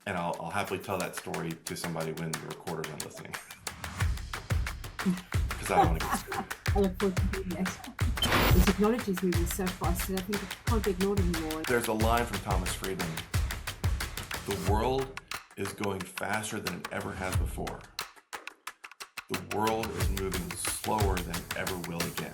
And I'll happily tell that story to somebody when the recorder's not listening, because I don't want to get sued. I look forward to doing that. The technology is moving so fast that I think it can't be ignored anymore. There's a line from Thomas Friedman: "The world is going faster than it ever has before. The world is moving slower than it ever will again."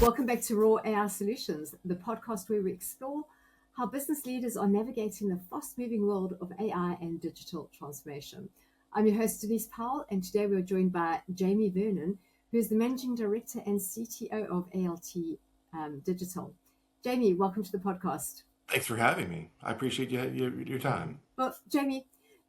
Welcome back to Raw AI Solutions, the podcast where we explore how business leaders are navigating the fast-moving world of AI and digital transformation. I'm your host, Denise Powell, and today we're joined by Jamie Vernon, who is the Managing Director and CTO of ALT Digital. Jamie, welcome to the podcast. Thanks for having me. I appreciate your time. Well, Jamie,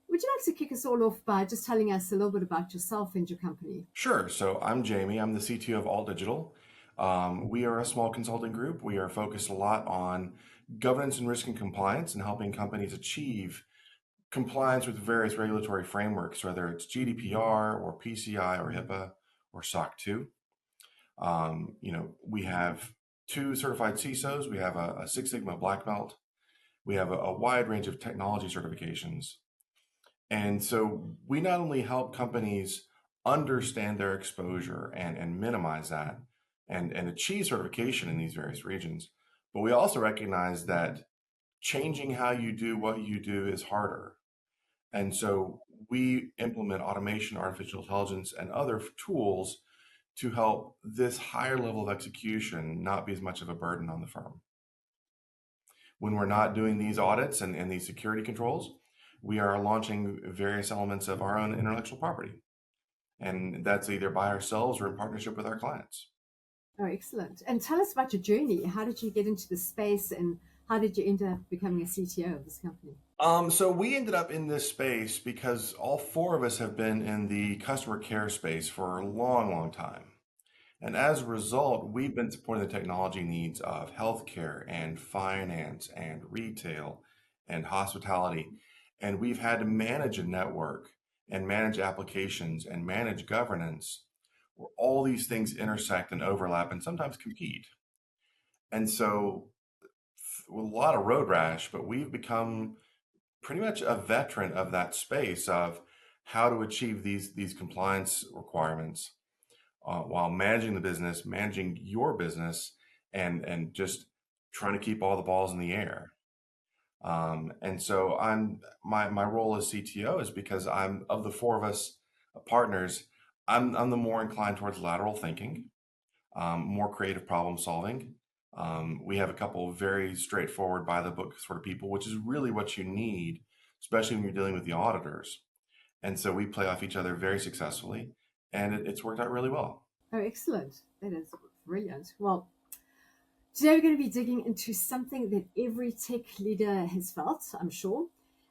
would you like to kick us all off by just telling us a little bit about yourself and your company? Sure. So I'm Jamie. I'm the CTO of ALT Digital. We are a small consulting group. We are focused a lot on governance and risk and compliance and helping companies achieve compliance with various regulatory frameworks, whether it's GDPR or PCI or HIPAA or SOC 2. We have 2 certified CISOs. We have a Six Sigma black belt. We have a wide range of technology certifications. And so we not only help companies understand their exposure and minimize that and achieve certification in these various regions, but we also recognize that changing how you do what you do is harder. And so we implement automation, artificial intelligence, and other tools to help this higher level of execution not be as much of a burden on the firm. When we're not doing these audits and these security controls, we are launching various elements of our own intellectual property. And that's either by ourselves or in partnership with our clients. Oh, excellent. And tell us about your journey. How did you get into the space and how did you end up becoming a CTO of this company? So we ended up in this space because all 4 of us have been in the customer care space for a long, long time. And as a result, we've been supporting the technology needs of healthcare and finance and retail and hospitality. And we've had to manage a network and manage applications and manage governance where all these things intersect and overlap and sometimes compete. And so a lot of road rash, but we've become pretty much a veteran of that space of how to achieve these compliance requirements while managing the business, managing your business, and just trying to keep all the balls in the air. And so my role as CTO is because I'm of the 4 of us partners, I'm the more inclined towards lateral thinking, more creative problem solving. We have a couple of very straightforward by the book sort of people, which is really what you need, especially when you're dealing with the auditors. And so we play off each other very successfully, and it's worked out really well. Oh, excellent. That is brilliant. Well, today we're going to be digging into something that every tech leader has felt, I'm sure,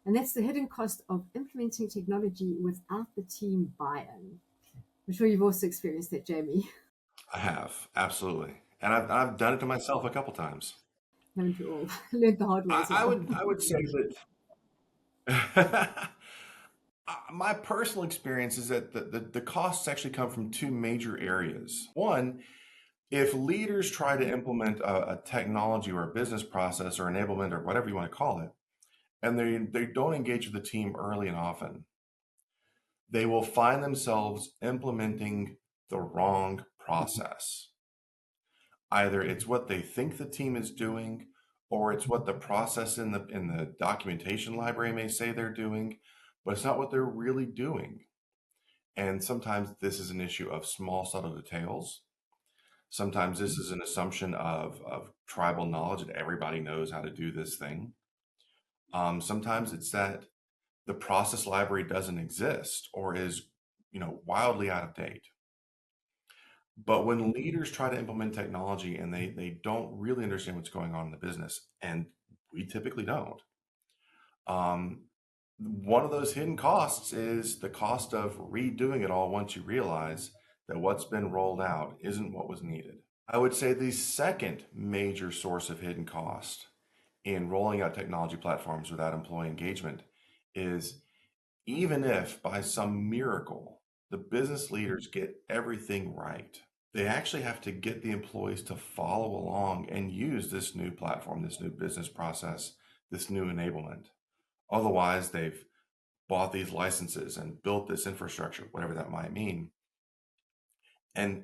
and that's the hidden cost of implementing technology without the team buy-in. I'm sure you've also experienced that, Jamie. I have, absolutely. And I've done it to myself a couple times. Haven't we all learned the hard way I, as I well? would I would say that my personal experience is that the costs actually come from 2 major areas. One, if leaders try to implement a technology or a business process or enablement or whatever you want to call it, and they don't engage with the team early and often, they will find themselves implementing the wrong process. Either it's what they think the team is doing, or it's what the process in the documentation library may say they're doing, but it's not what they're really doing. And sometimes this is an issue of small, subtle details. Sometimes this is an assumption of tribal knowledge that everybody knows how to do this thing. Sometimes it's that the process library doesn't exist or is, wildly out of date. But when leaders try to implement technology and they don't really understand what's going on in the business, and we typically don't, one of those hidden costs is the cost of redoing it all once you realize that what's been rolled out isn't what was needed. I would say the second major source of hidden cost in rolling out technology platforms without employee engagement is, even if by some miracle the business leaders get everything right, they actually have to get the employees to follow along and use this new platform, this new business process, this new enablement. Otherwise, they've bought these licenses and built this infrastructure, whatever that might mean. And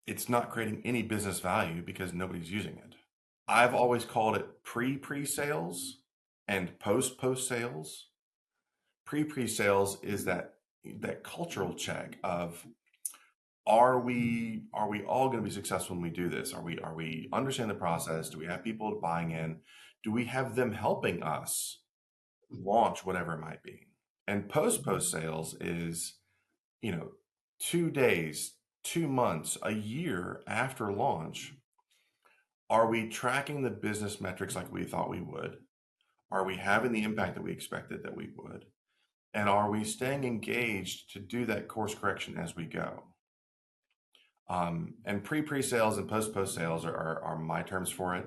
it's not creating any business value because nobody's using it. I've always called it pre-sales and post-sales. Pre-sales is that cultural check of, are we all going to be successful when we do this? Are we understand the process? Do we have people buying in? Do we have them helping us launch whatever it might be? And post sales is, 2 days, 2 months, a year after launch. Are we tracking the business metrics like we thought we would? Are we having the impact that we expected that we would? And are we staying engaged to do that course correction as we go? And pre-sales and post-sales are my terms for it.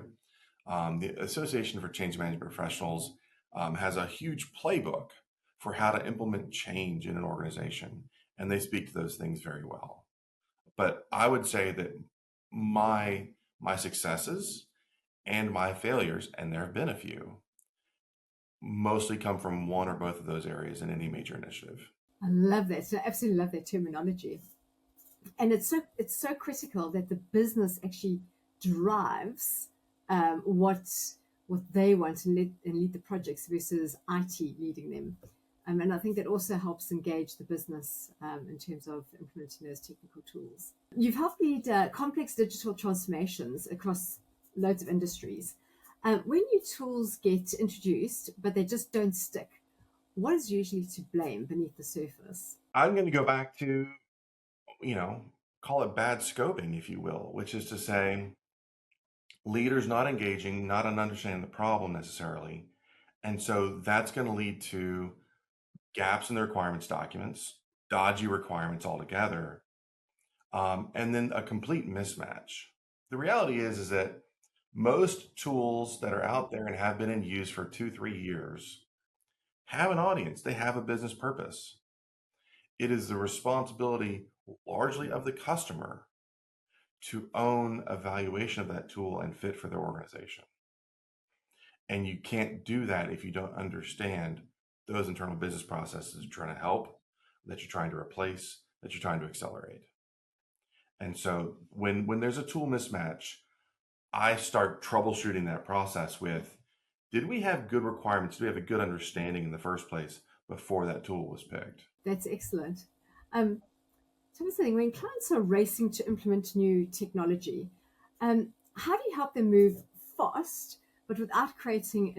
The Association for Change Management Professionals has a huge playbook for how to implement change in an organization, and they speak to those things very well. But I would say that my successes and my failures, and there have been a few, mostly come from one or both of those areas in any major initiative. I love that. So I absolutely love that terminology. And it's so critical that the business actually drives what they want and lead the projects versus IT leading them. And I think that also helps engage the business in terms of implementing those technical tools. You've helped lead complex digital transformations across loads of industries. When new tools get introduced, but they just don't stick, what is usually to blame beneath the surface? I'm going to go back to, call it bad scoping, if you will, which is to say, leaders not engaging, not understanding the problem necessarily. And so that's going to lead to gaps in the requirements documents, dodgy requirements altogether, and then a complete mismatch. The reality is that most tools that are out there and have been in use for 2-3 years have an audience. They have a business purpose. It is the responsibility largely of the customer to own evaluation of that tool and fit for their organization. And you can't do that if you don't understand those internal business processes you're trying to help, that you're trying to replace, that you're trying to accelerate. And so when there's a tool mismatch, I start troubleshooting that process with, did we have good requirements? Do we have a good understanding in the first place before that tool was picked? That's excellent. So something, when clients are racing to implement new technology, how do you help them move fast, but without creating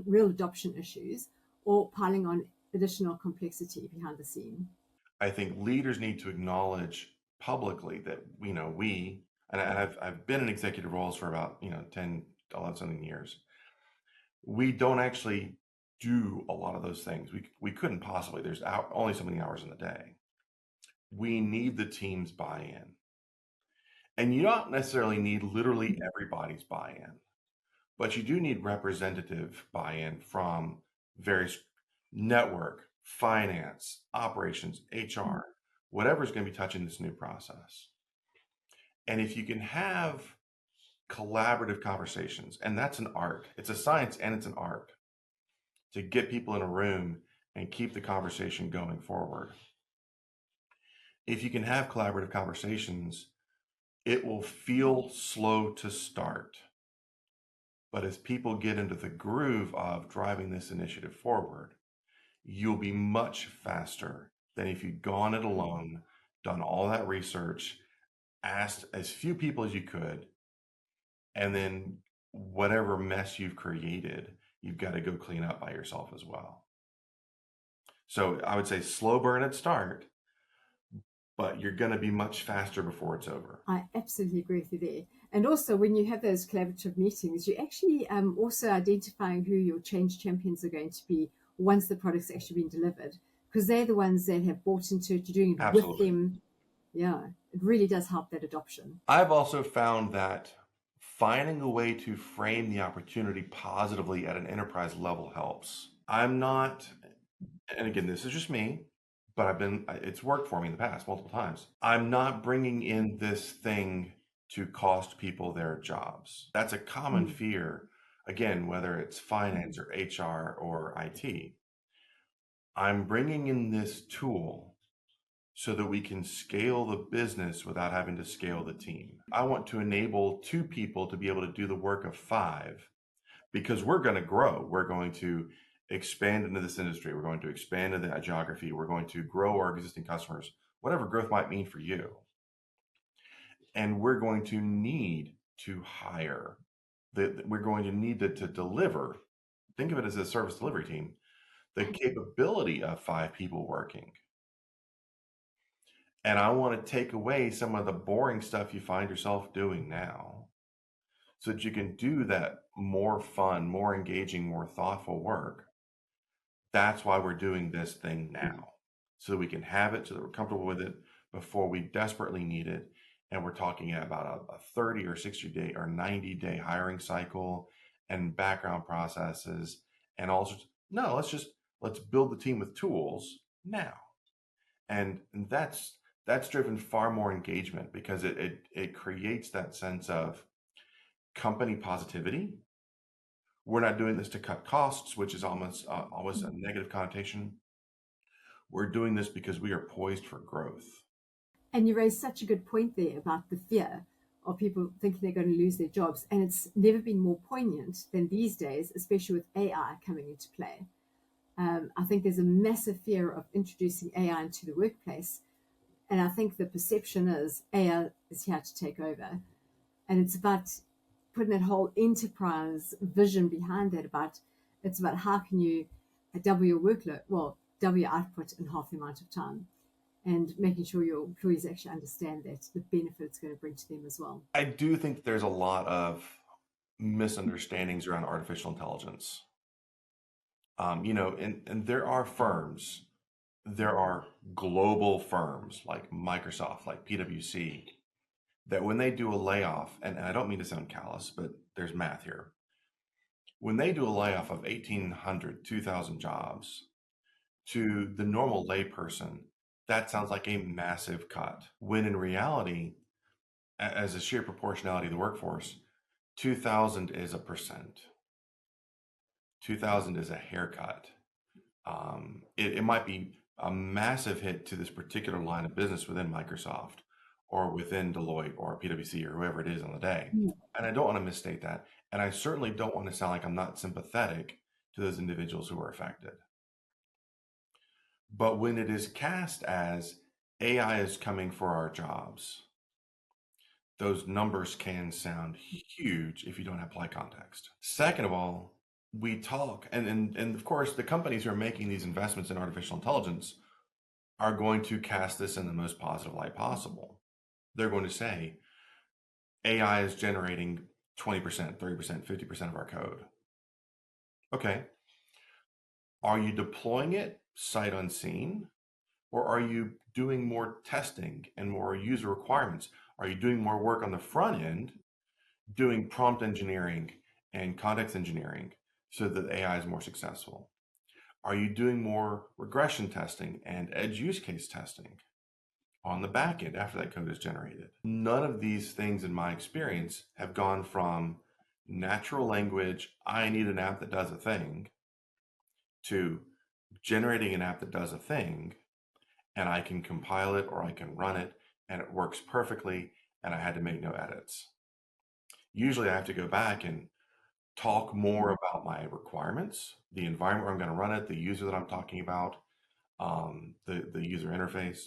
real adoption issues or piling on additional complexity behind the scene? I think leaders need to acknowledge publicly that, and I've been in executive roles for about, 10, 11 something years. We don't actually do a lot of those things. We couldn't possibly. There's only so many hours in the day. We need the team's buy-in. And you don't necessarily need literally everybody's buy-in, but you do need representative buy-in from various network, finance, operations, HR, whatever's going to be touching this new process. And if you can have collaborative conversations, and that's an art, it's a science and it's an art, to get people in a room and keep the conversation going forward. If you can have collaborative conversations, it will feel slow to start. But as people get into the groove of driving this initiative forward, you'll be much faster than if you'd gone it alone, done all that research, asked as few people as you could, and then whatever mess you've created, you've got to go clean up by yourself as well. So I would say slow burn at start, but you're going to be much faster before it's over. I absolutely agree with you there. And also, when you have those collaborative meetings, you're actually also identifying who your change champions are going to be once the product's actually been delivered, because they're the ones that have bought into it. You're doing it Absolutely. with them. Yeah, it really does help that adoption. I've also found that finding a way to frame the opportunity positively at an enterprise level helps. I'm not, and again, this is just me, but it's worked for me in the past multiple times. I'm not bringing in this thing to cost people their jobs. That's a common fear, again, whether it's finance or HR or IT. I'm bringing in this tool so that we can scale the business without having to scale the team. I want to enable 2 people to be able to do the work of 5 because we're going to grow. We're going to expand into this industry. We're going to expand into that geography. We're going to grow our existing customers, whatever growth might mean for you. And we're going to need to hire. We're going to need to deliver. Think of it as a service delivery team. The capability of 5 people working. And I want to take away some of the boring stuff you find yourself doing now so that you can do that more fun, more engaging, more thoughtful work. That's why we're doing this thing now, so that we can have it, so that we're comfortable with it before we desperately need it. And we're talking about a 30 or 60 day or 90-day hiring cycle and background processes and all sorts. No, let's build the team with tools now. And that's driven far more engagement because it creates that sense of company positivity. We're not doing this to cut costs, which is almost always a negative connotation. We're doing this because we are poised for growth. And you raised such a good point there about the fear of people thinking they're going to lose their jobs. And it's never been more poignant than these days, especially with AI coming into play. I think there's a massive fear of introducing AI into the workplace. And I think the perception is AI is here to take over. And it's about putting that whole enterprise vision behind that. It's about how can you double your workload, double your output in half the amount of time, and making sure your employees actually understand that the benefit it's going to bring to them as well. I do think there's a lot of misunderstandings around artificial intelligence. And there are firms, there are global firms like Microsoft, like PwC, that when they do a layoff, and I don't mean to sound callous, but there's math here. When they do a layoff of 1,800, 2,000 jobs, to the normal layperson, that sounds like a massive cut. When in reality, as a sheer proportionality of the workforce, 2,000 is a percent. 2,000 is a haircut. It might be a massive hit to this particular line of business within Microsoft or within Deloitte or PwC or whoever it is on the day. And I don't want to misstate that. And I certainly don't want to sound like I'm not sympathetic to those individuals who are affected. But when it is cast as AI is coming for our jobs, those numbers can sound huge if you don't have polite context. Second of all, we talk, and of course, the companies who are making these investments in artificial intelligence are going to cast this in the most positive light possible. They're going to say, AI is generating 20%, 30%, 50% of our code. Okay. Are you deploying it sight unseen? Or are you doing more testing and more user requirements? Are you doing more work on the front end, doing prompt engineering and context engineering so that AI is more successful? Are you doing more regression testing and edge use case testing on the back end after that code is generated? None of these things, in my experience, have gone from natural language, I need an app that does a thing, to generating an app that does a thing, and I can compile it or I can run it and it works perfectly and I had to make no edits. Usually I have to go back and talk more about my requirements, the environment where I'm going to run it, the user that I'm talking about, the user interface.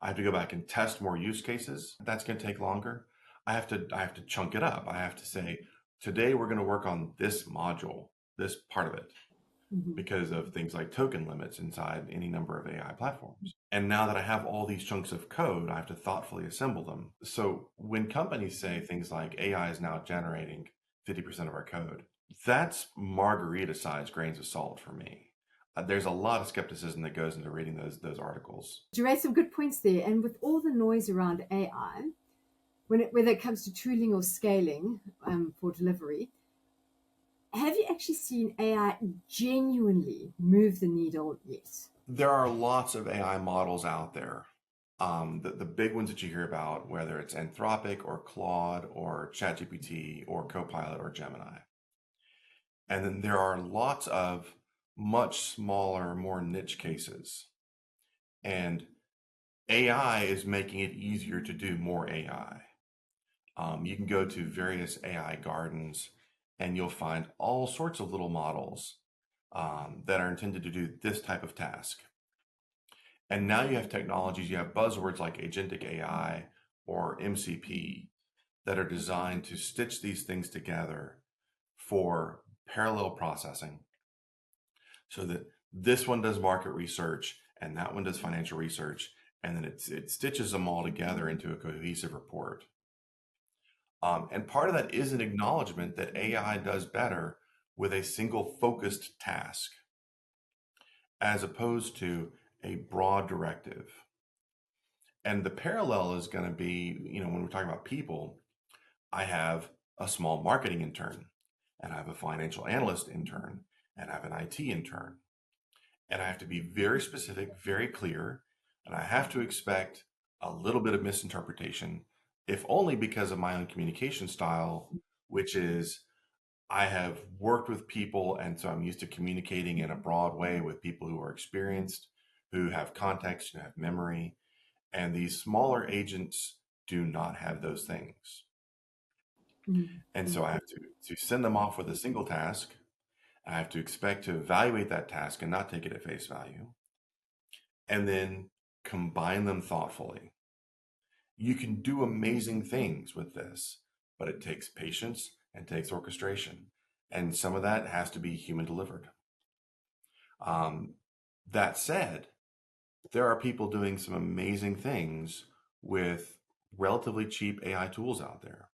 I have to go back and test more use cases. That's going to take longer. I have to chunk it up. I have to say, today we're going to work on this module, this part of it, because of things like token limits inside any number of AI platforms. And now that I have all these chunks of code, I have to thoughtfully assemble them. So when companies say things like AI is now generating 50% of our code, that's margarita-sized grains of salt for me. There's a lot of skepticism that goes into reading those articles. You raised some good points there. And with all the noise around AI, whether it comes to tooling or scaling for delivery, have you actually seen AI genuinely move the needle yet? There are lots of AI models out there. The big ones that you hear about, whether it's Anthropic or Claude or ChatGPT or Copilot or Gemini. And then there are lots of much smaller, more niche cases. And AI is making it easier to do more AI. You can go to various AI gardens and you'll find all sorts of little models that are intended to do this type of task. And now you have technologies, you have buzzwords like agentic AI or MCP that are designed to stitch these things together for parallel processing so that this one does market research and that one does financial research, and then it stitches them all together into a cohesive report. And part of that is an acknowledgement that AI does better with a single focused task as opposed to a broad directive. And the parallel is going to be, when we're talking about people, I have a small marketing intern, and I have a financial analyst intern, and I have an IT intern. And I have to be very specific, very clear, and I have to expect a little bit of misinterpretation, if only because of my own communication style, which is I have worked with people, and so I'm used to communicating in a broad way with people who are experienced, who have context, who have memory. And these smaller agents do not have those things. And so I have to send them off with a single task. I have to expect to evaluate that task and not take it at face value, and then combine them thoughtfully. You can do amazing things with this, but it takes patience and takes orchestration. And some of that has to be human delivered. That said, there are people doing some amazing things with relatively cheap AI tools out there.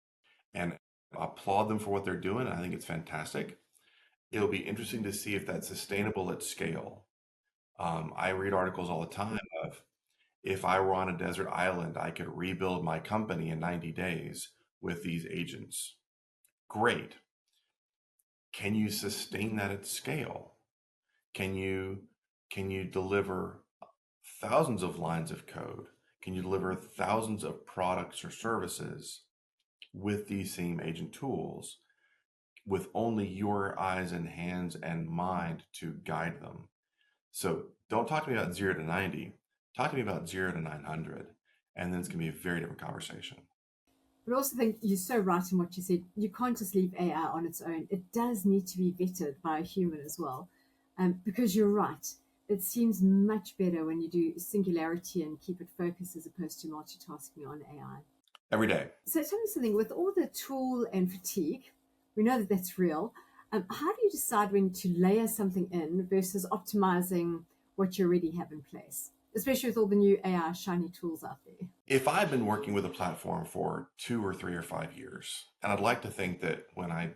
And I applaud them for what they're doing. I think it's fantastic. It'll be interesting to see if that's sustainable at scale. I read articles all the time of if I were on a desert island, I could rebuild my company in 90 days with these agents. Great. Can you sustain that at scale? Can you deliver thousands of lines of code? Can you deliver thousands of products or services with these same agent tools with only your eyes and hands and mind to guide them? So don't talk to me about 0 to 90. Talk to me about 0 to 900. And then it's going to be a very different conversation. But I also think you're so right in what you said. You can't just leave AI on its own. It does need to be vetted by a human as well. Because you're right. It seems much better when you do singularity and keep it focused as opposed to multitasking on AI. Every day. So tell me something, with all the tool and fatigue, we know that that's real. How do you decide when to layer something in versus optimizing what you already have in place, especially with all the new AI shiny tools out there? If I've been working with a platform for 2 or 3 or 5 years, and I'd like to think that when I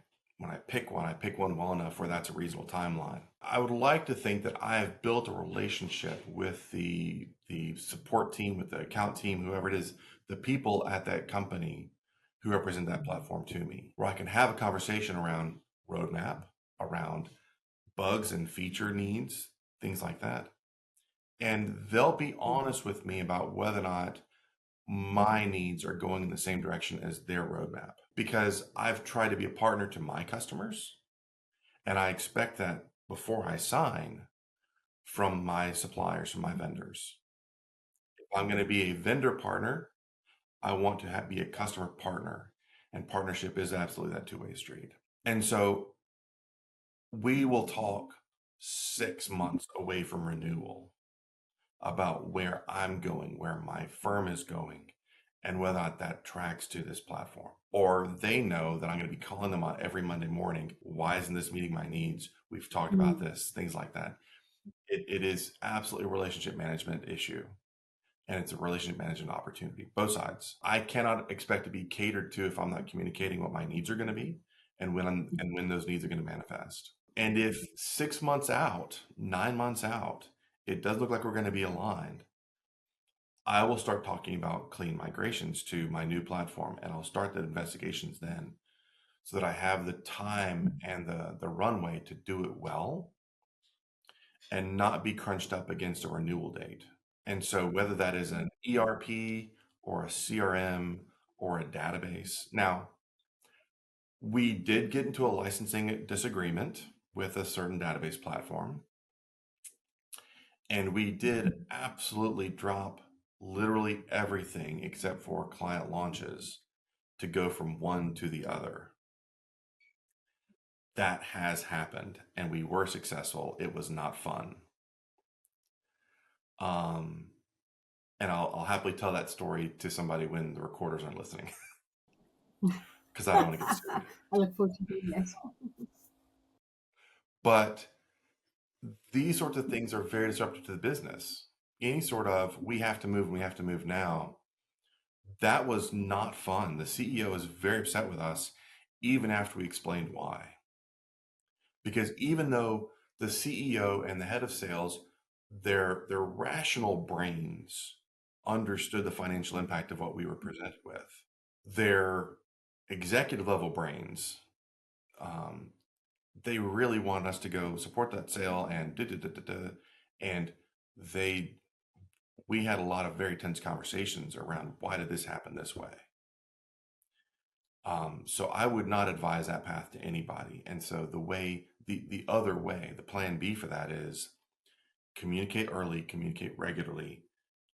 pick one, I pick one well enough where that's a reasonable timeline. I would like to think that I have built a relationship with the support team, with the account team, whoever it is, the people at that company who represent that platform to me, where I can have a conversation around roadmap, around bugs and feature needs, things like that. And they'll be honest with me about whether or not my needs are going in the same direction as their roadmap, because I've tried to be a partner to my customers, and I expect that before I sign from my suppliers, from my vendors. If I'm going to be a vendor partner, I want to be a customer partner, and partnership is absolutely that two-way street. And so we will talk 6 months away from renewal about where I'm going, where my firm is going, and whether or not that tracks to this platform. Or they know that I'm going to be calling them on every Monday morning. Why isn't this meeting my needs? We've talked about this, things like that. It is absolutely a relationship management issue. And it's a relationship management opportunity, both sides. I cannot expect to be catered to if I'm not communicating what my needs are going to be and when those needs are going to manifest. And if 6 months out, 9 months out, it does look like we're going to be aligned, I will start talking about clean migrations to my new platform, and I'll start the investigations then so that I have the time and the runway to do it well and not be crunched up against a renewal date. And so whether that is an ERP or a CRM or a database. Now, we did get into a licensing disagreement with a certain database platform, and we did absolutely drop literally everything except for client launches to go from one to the other. That has happened, and we were successful. It was not fun. And I'll happily tell that story to somebody when the recorders aren't listening, because I don't want to get sued. I look forward to doing that. But these sorts of things are very disruptive to the business. Any sort of we have to move and we have to move now, that was not fun. The CEO is very upset with us, even after we explained why. Because even though the CEO and the head of sales, their rational brains understood the financial impact of what we were presented with, their executive level brains, they really wanted us to go support that sale and and we had a lot of very tense conversations around why did this happen this way. So I would not advise that path to anybody. And so the other way, the plan B for that is communicate early, communicate regularly,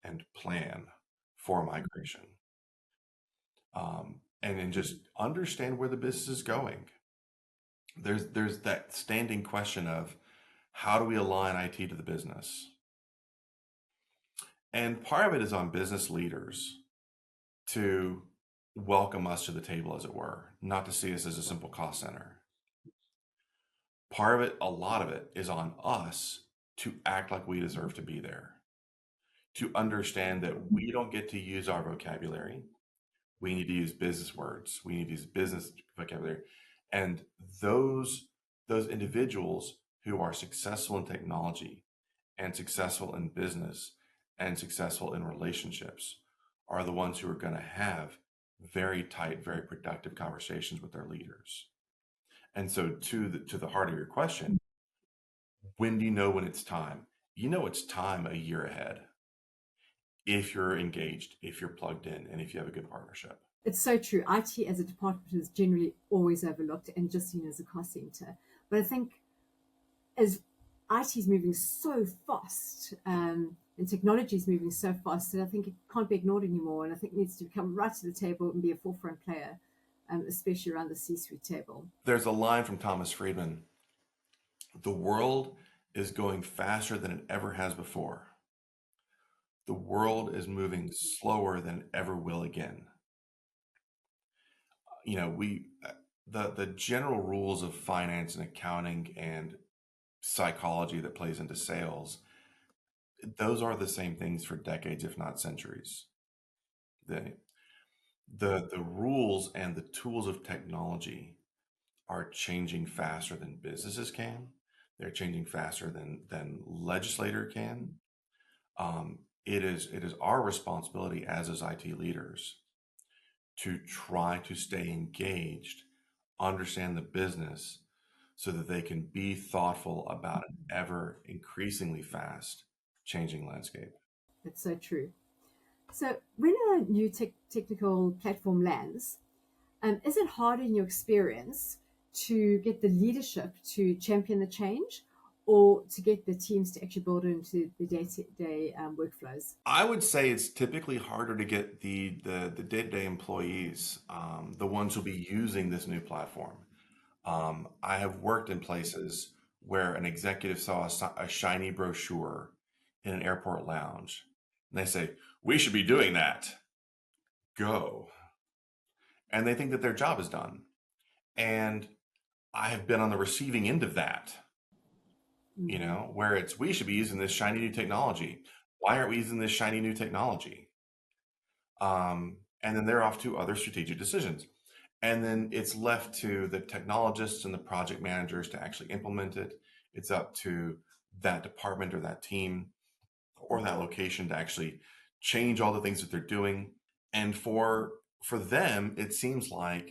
and plan for migration. And then just understand where the business is going. There's that standing question of how do we align IT to the business? And part of it is on business leaders to welcome us to the table, as it were, not to see us as a simple cost center. Part of it, a lot of it, is on us to act like we deserve to be there, to understand that we don't get to use our vocabulary. We need to use business words. We need to use business vocabulary. And those individuals who are successful in technology and successful in business and successful in relationships are the ones who are going to have very tight, very productive conversations with their leaders. And so to the heart of your question, when do you know when it's time? You know it's time a year ahead if you're engaged, if you're plugged in, and if you have a good partnership. It's so true. IT as a department is generally always overlooked and just seen as a cost center. But I think as IT is moving so fast and technology is moving so fast that I think it can't be ignored anymore. And I think it needs to come right to the table and be a forefront player, especially around the C-suite table. There's a line from Thomas Friedman. The world is going faster than it ever has before. The world is moving slower than it ever will again. You know, the general rules of finance and accounting and psychology that plays into sales, those are the same things for decades, if not centuries. The rules and the tools of technology are changing faster than businesses can. They're changing faster than legislator can. It is our responsibility as IT leaders to try to stay engaged, understand the business, so that they can be thoughtful about an ever increasingly fast changing landscape. That's so true. So when a new technical platform lands, is it hard in your experience to get the leadership to champion the change or to get the teams to actually build it into the day-to-day workflows? I would say it's typically harder to get the day-to-day employees, the ones who'll be using this new platform. I have worked in places where an executive saw a shiny brochure in an airport lounge, and they say, "We should be doing that. Go." And they think that their job is done. And I have been on the receiving end of that, you know, where it's, we should be using this shiny new technology. Why aren't we using this shiny new technology? And then they're off to other strategic decisions. And then it's left to the technologists and the project managers to actually implement it. It's up to that department or that team or that location to actually change all the things that they're doing. And for them, it seems like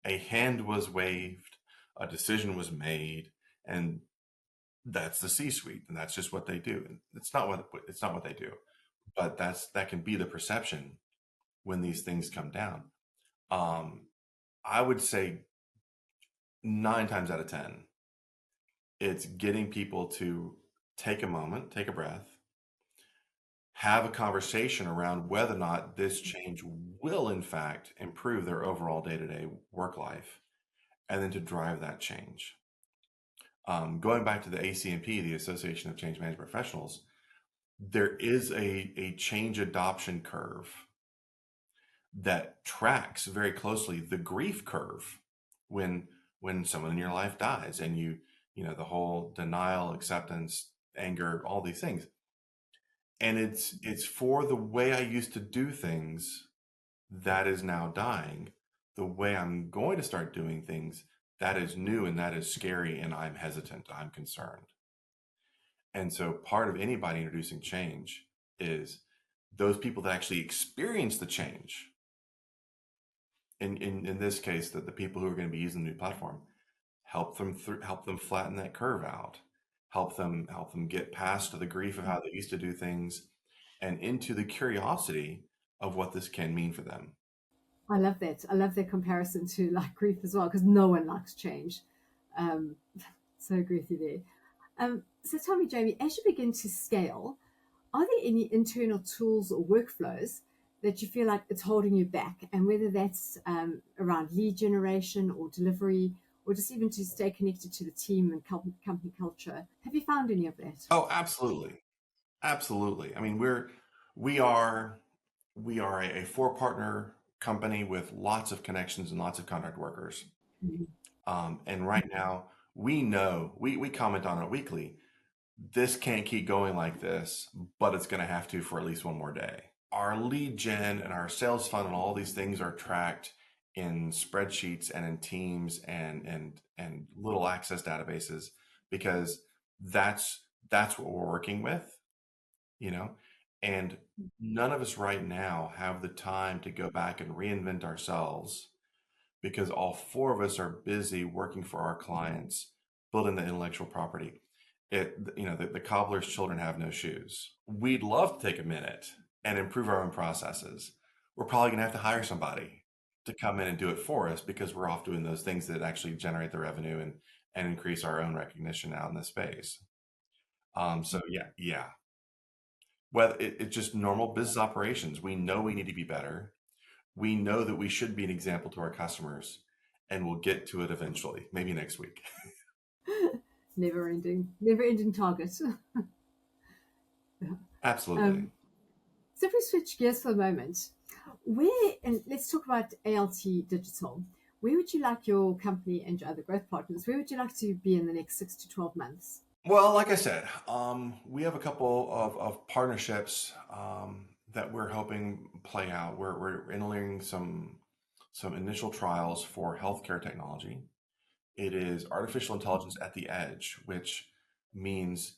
a hand was waved, a decision was made, and That's the C-suite, and that's just what they do. And it's not what they do, but that can be the perception when these things come down. Um, I would say 9 times out of 10, it's getting people to take a moment, take a breath, have a conversation around whether or not this change will, in fact, improve their overall day-to-day work life, and then to drive that change. Going back to the ACMP, the Association of Change Management Professionals, there is a change adoption curve that tracks very closely the grief curve when someone in your life dies, and the whole denial, acceptance, anger, all these things. And it's for the way I used to do things that is now dying. The way I'm going to start doing things, that is new and that is scary, and I'm hesitant, I'm concerned. And so part of anybody introducing change is those people that actually experience the change. In this case, that the people who are going to be using the new platform, help them flatten that curve out, help them get past the grief of how they used to do things, and into the curiosity of what this can mean for them. I love that. I love that comparison to like grief as well, because no one likes change. Um, so agree with you there. So tell me, Jamie, as you begin to scale, are there any internal tools or workflows that you feel like it's holding you back? And whether that's around lead generation or delivery, or just even to stay connected to the team and company culture. Have you found any of that? Oh, absolutely. Absolutely. I mean, we are we are a four partner company with lots of connections and lots of contract workers. Mhm. And right now, we know we comment on it weekly. This can't keep going like this, but it's going to have to for at least one more day. Our lead gen and our sales funnel and all these things are tracked in spreadsheets and in Teams and little access databases, because that's what we're working with, you know. And none of us right now have the time to go back and reinvent ourselves, because all four of us are busy working for our clients, building the intellectual property. The cobbler's children have no shoes. We'd love to take a minute and improve our own processes. We're probably going to have to hire somebody to come in and do it for us, because we're off doing those things that actually generate the revenue and increase our own recognition out in the space. So yeah. Well, it's just normal business operations. We know we need to be better. We know that we should be an example to our customers, and we'll get to it eventually, maybe next week. Never ending target. Absolutely. um, so if we switch gears for a moment, and let's talk about ALT Digital. Where would you like your company and your other growth partners? Where would you like to be in the next 6 to 12 months? Well, like I said, we have a couple of partnerships that we're hoping play out. We're entering some initial trials for healthcare technology. It is artificial intelligence at the edge, which means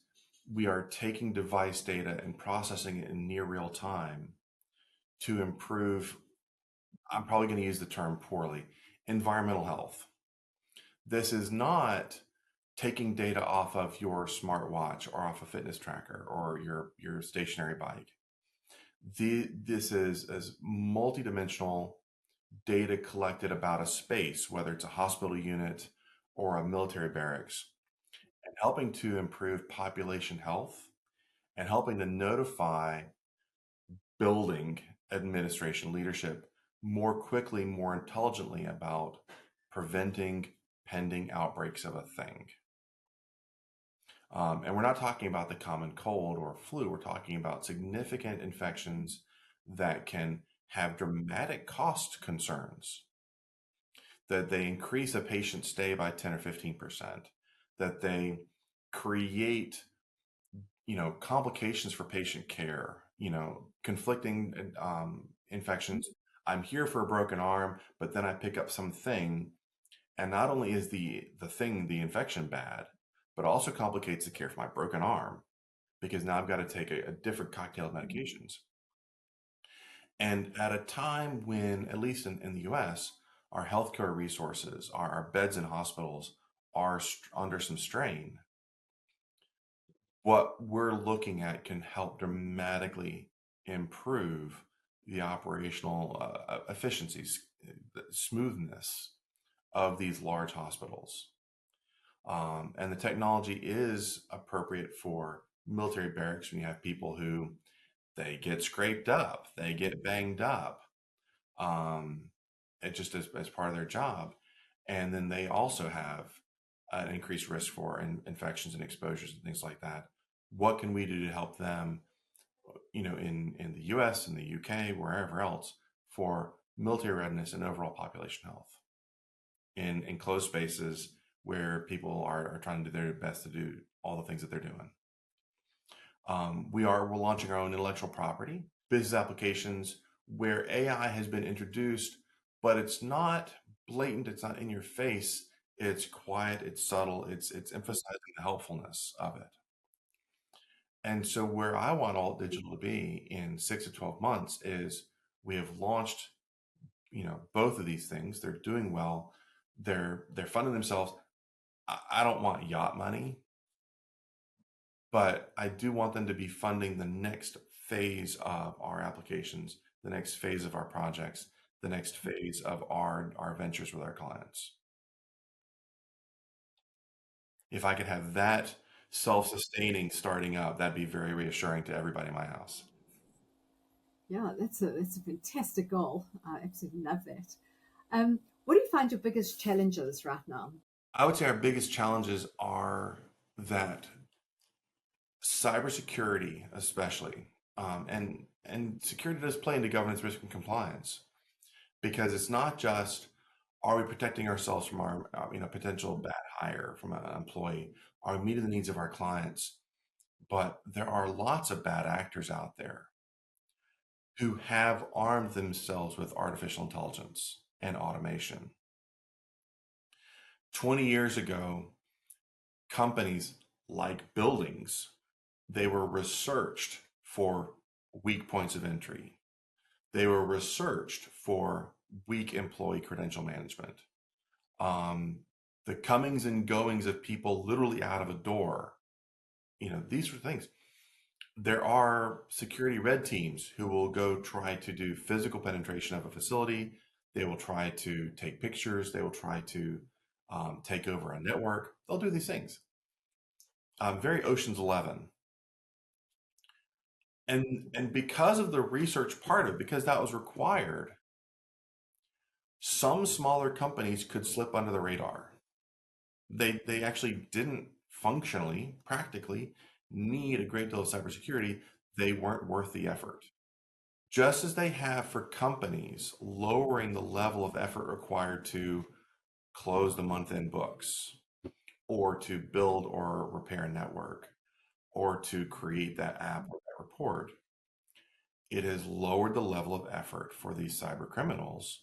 we are taking device data and processing it in near real time to improve, I'm probably going to use the term poorly, environmental health. This is not taking data off of your smartwatch or off a fitness tracker or your stationary bike. This is multidimensional data collected about a space, whether it's a hospital unit or a military barracks, and helping to improve population health and helping to notify building administration leadership more quickly, more intelligently about preventing pending outbreaks of a thing. And we're not talking about the common cold or flu. We're talking about significant infections that can have dramatic cost concerns, that they increase a patient's stay by 10 or 15%, that they create, complications for patient care, conflicting infections. I'm here for a broken arm, but then I pick up something, and not only is the infection bad, but also complicates the care for my broken arm, because now I've got to take a different cocktail of medications. And at a time when, at least in the US, our healthcare resources, our beds in hospitals are under some strain, what we're looking at can help dramatically improve the operational efficiencies, the smoothness of these large hospitals. And the technology is appropriate for military barracks when you have people who they get scraped up, they get banged up, um, it just as part of their job. And then they also have an increased risk for infections and exposures and things like that. What can we do to help them, in the US and the UK, wherever else, for military readiness and overall population health in enclosed spaces where people are trying to do their best to do all the things that they're doing. We're launching our own intellectual property, business applications where AI has been introduced, but it's not blatant, it's not in your face, it's quiet, it's subtle, it's emphasizing the helpfulness of it. And so where I want Alt Digital to be in 6 to 12 months is we have launched, both of these things. They're doing well. They're funding themselves. I don't want yacht money, but I do want them to be funding the next phase of our applications, the next phase of our projects, the next phase of our ventures with our clients. If I could have that self-sustaining starting up, that'd be very reassuring to everybody in my house. Yeah, that's a fantastic goal. I absolutely love that. What do you find your biggest challenges right now? I would say our biggest challenges are that cybersecurity, especially, and security does play into governance, risk, and compliance because it's not just are we protecting ourselves from our potential bad hire from an employee, are we meeting the needs of our clients, but there are lots of bad actors out there who have armed themselves with artificial intelligence and automation. 20 years ago, companies like buildings, they were researched for weak points of entry. They were researched for weak employee credential management. The comings and goings of people literally out of a door, these are things. There are security red teams who will go try to do physical penetration of a facility. They will try to take pictures. They will try to take over a network. They'll do these things. Very Ocean's 11. And because of the research part of it, because that was required, some smaller companies could slip under the radar. They actually didn't functionally, practically need a great deal of cybersecurity. They weren't worth the effort. Just as they have for companies lowering the level of effort required to close the month-end books or to build or repair a network or to create that app or that report, it has lowered the level of effort for these cyber criminals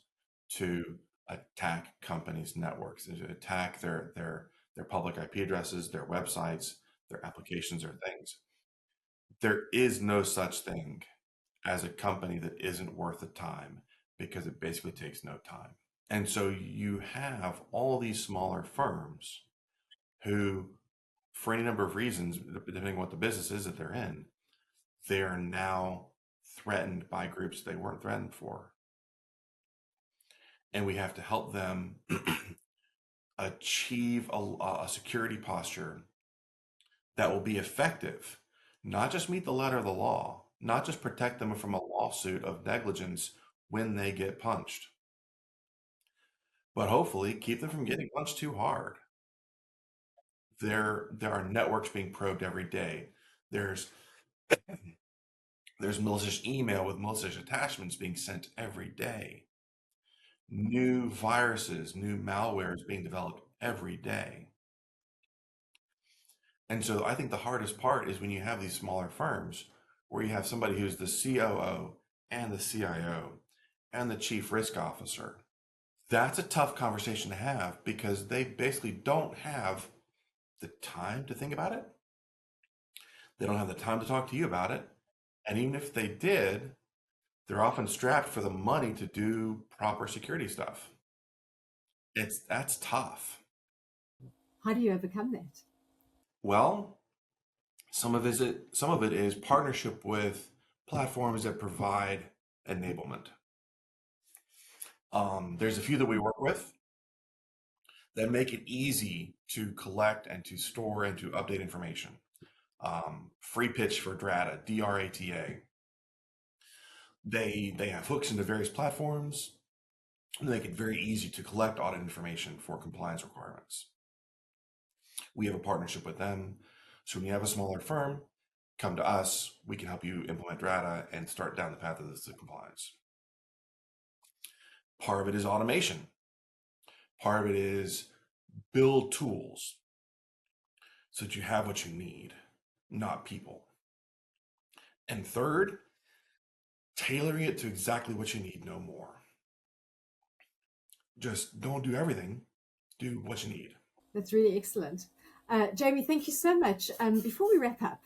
to attack companies' networks and to attack their public IP addresses, their websites, their applications or things. There is no such thing as a company that isn't worth the time because it basically takes no time. And so you have all these smaller firms who, for any number of reasons, depending on what the business is that they're in, they are now threatened by groups they weren't threatened for. And we have to help them achieve a security posture that will be effective, not just meet the letter of the law, not just protect them from a lawsuit of negligence when they get punched, but hopefully keep them from getting punched too hard. There are networks being probed every day. There's malicious email with malicious attachments being sent every day. New viruses, new malware is being developed every day. And so I think the hardest part is when you have these smaller firms where you have somebody who's the COO and the CIO and the chief risk officer. That's a tough conversation to have because they basically don't have the time to think about it. They don't have the time to talk to you about it. And even if they did, they're often strapped for the money to do proper security stuff. That's tough. How do you overcome that? Well, Some of it is partnership with platforms that provide enablement. There's a few that we work with that make it easy to collect and to store and to update information. Free pitch for Drata, DRATA. They have hooks into various platforms and make it very easy to collect audit information for compliance requirements. We have a partnership with them. So when you have a smaller firm, come to us. We can help you implement Drata and start down the path of this to compliance. Part of it is automation. Part of it is build tools so that you have what you need, not people. And third, tailoring it to exactly what you need, no more. Just don't do everything, do what you need. That's really excellent. Jamie, thank you so much. Before we wrap up,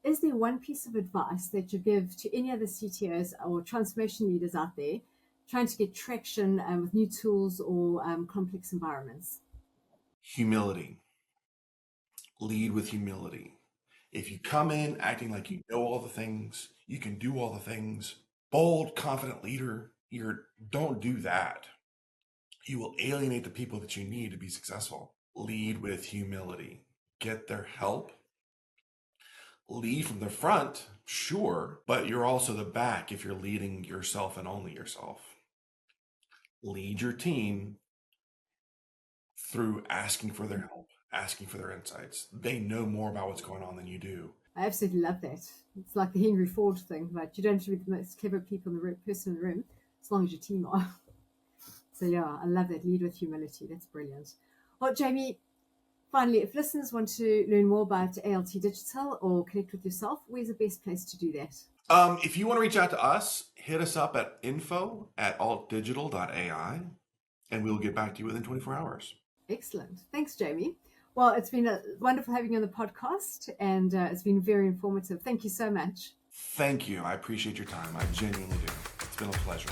is there one piece of advice that you give to any other CTOs or transformation leaders out there trying to get traction with new tools or complex environments? Humility. Lead with humility. If you come in acting like you know all the things, you can do all the things, bold, confident leader, don't do that. You will alienate the people that you need to be successful. Lead with humility. Get their help. Lead from the front, sure, but you're also the back if you're leading yourself and only yourself. Lead your team through asking for their help, asking for their insights. They know more about what's going on than you do. I absolutely love that. It's like the Henry Ford thing, right? You don't have to be the most clever person in the room, as long as your team are. So yeah, I love that. Lead with humility. That's brilliant. Well, Jamie, finally, if listeners want to learn more about ALT Digital or connect with yourself, where's the best place to do that? If you want to reach out to us, hit us up at info@altdigital.ai, and we'll get back to you within 24 hours. Excellent. Thanks, Jamie. Well, it's been wonderful having you on the podcast, and it's been very informative. Thank you so much. Thank you. I appreciate your time. I genuinely do. It's been a pleasure.